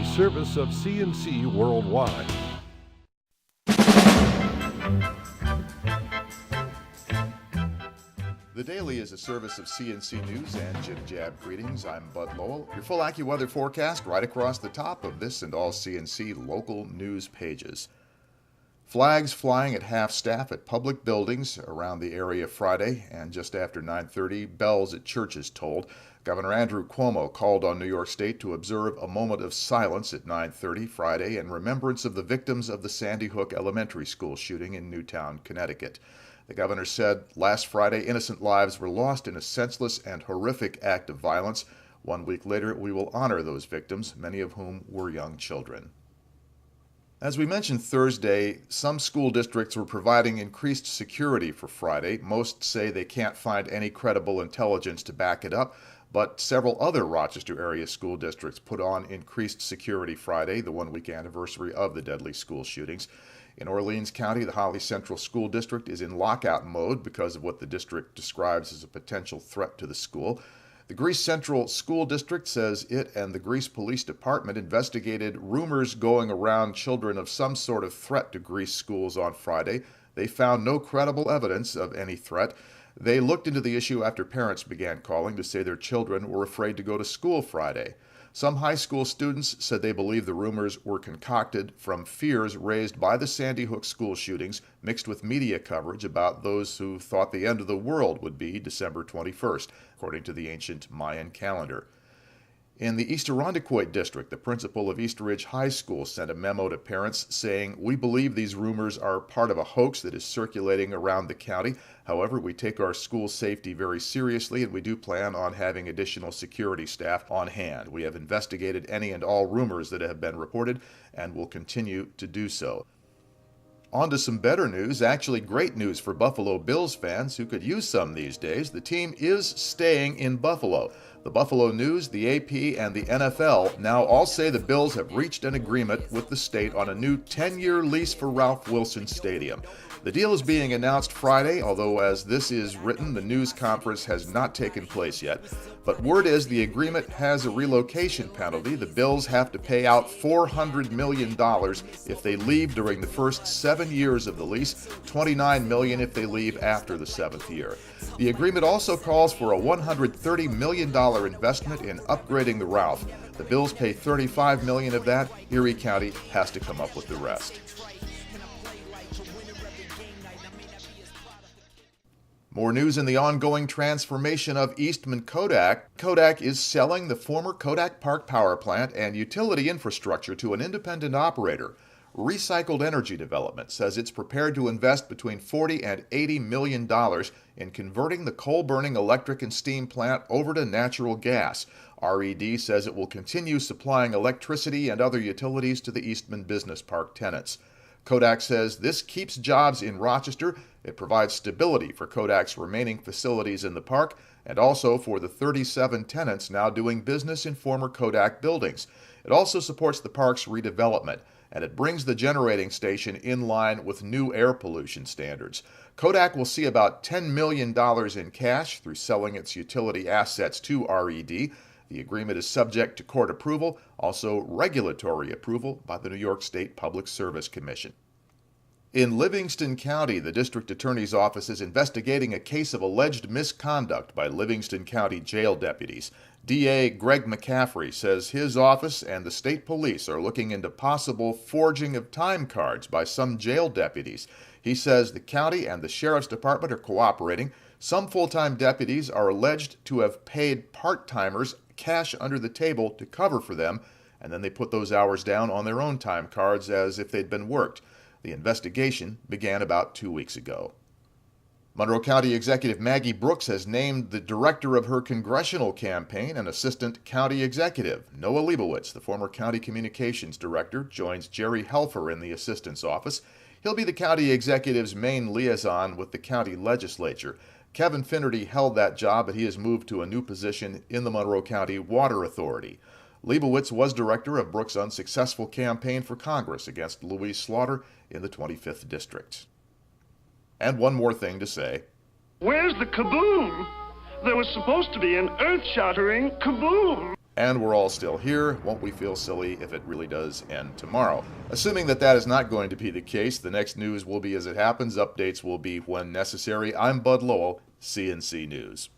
a service of CNC Worldwide. The Daily is a service of CNC News and Jim Jab greetings. I'm Bud Lowell. Your full AccuWeather forecast right across the top of this and all CNC local news pages. Flags flying at half-staff at public buildings around the area Friday, and just after 9:30, bells at churches tolled. Governor Andrew Cuomo called on New York State to observe a moment of silence at 9:30 Friday in remembrance of the victims of the Sandy Hook Elementary School shooting in Newtown, Connecticut. The governor said last Friday innocent lives were lost in a senseless and horrific act of violence. 1 week later, we will honor those victims, many of whom were young children. As we mentioned Thursday, some school districts were providing increased security for Friday. Most say they can't find any credible intelligence to back it up, but several other Rochester area school districts put on increased security Friday, the 1 week anniversary of the deadly school shootings. In Orleans County, the Holly Central School District is in lockout mode because of what the district describes as a potential threat to the school. The Greece Central School District says it and the Greece Police Department investigated rumors going around children of some sort of threat to Greece schools on Friday. They found no credible evidence of any threat. They looked into the issue after parents began calling to say their children were afraid to go to school Friday. Some high school students said they believe the rumors were concocted from fears raised by the Sandy Hook school shootings, mixed with media coverage about those who thought the end of the world would be December 21st, according to the ancient Mayan calendar. In the East Irondequoit district, the principal of East Ridge High School sent a memo to parents saying, "We believe these rumors are part of a hoax that is circulating around the county. However, we take our school safety very seriously, and we do plan on having additional security staff on hand. We have investigated any and all rumors that have been reported and will continue to do so." On to some better news, actually great news for Buffalo Bills fans who could use some these days. The team is staying in Buffalo. The Buffalo News, the AP, and the NFL now all say the Bills have reached an agreement with the state on a new 10-year lease for Ralph Wilson Stadium. The deal is being announced Friday, although as this is written, the news conference has not taken place yet. But word is the agreement has a relocation penalty. The Bills have to pay out $400 million if they leave during the first 7 years of the lease, $29 million if they leave after the 7th year. The agreement also calls for a $130 million investment in upgrading the Ralph. The Bills pay $35 million of that. Erie County has to come up with the rest. More news in the ongoing transformation of Eastman Kodak. Kodak is selling the former Kodak Park power plant and utility infrastructure to an independent operator. Recycled Energy Development says it's prepared to invest between $40 and $80 million in converting the coal-burning electric and steam plant over to natural gas. RED says it will continue supplying electricity and other utilities to the Eastman Business Park tenants. Kodak says this keeps jobs in Rochester. It provides stability for Kodak's remaining facilities in the park and also for the 37 tenants now doing business in former Kodak buildings. It also supports the park's redevelopment, and it brings the generating station in line with new air pollution standards. Kodak will see about $10 million in cash through selling its utility assets to RED. The agreement is subject to court approval, also regulatory approval by the New York State Public Service Commission. In Livingston County, the district attorney's office is investigating a case of alleged misconduct by Livingston County jail deputies. DA Greg McCaffrey says his office and the state police are looking into possible forging of time cards by some jail deputies. He says the county and the sheriff's department are cooperating. Some full-time deputies are alleged to have paid part-timers cash under the table to cover for them, and then they put those hours down on their own time cards as if they'd been worked. The investigation began about 2 weeks ago. Monroe County Executive Maggie Brooks has named the director of her congressional campaign an assistant county executive. Noah Leibowitz, the former county communications director, joins Jerry Helfer in the assistant's office. He'll be the county executive's main liaison with the county legislature. Kevin Finnerty held that job, but he has moved to a new position in the Monroe County Water Authority. Leibowitz was director of Brooks' unsuccessful campaign for Congress against Louise Slaughter in the 25th District. And one more thing to say. Where's the kaboom? There was supposed to be an earth-shattering kaboom. and we're all still here. Won't we feel silly if it really does end tomorrow? Assuming that that is not going to be the case, the next news will be as it happens. Updates will be when necessary. I'm Bud Lowell, CNC News.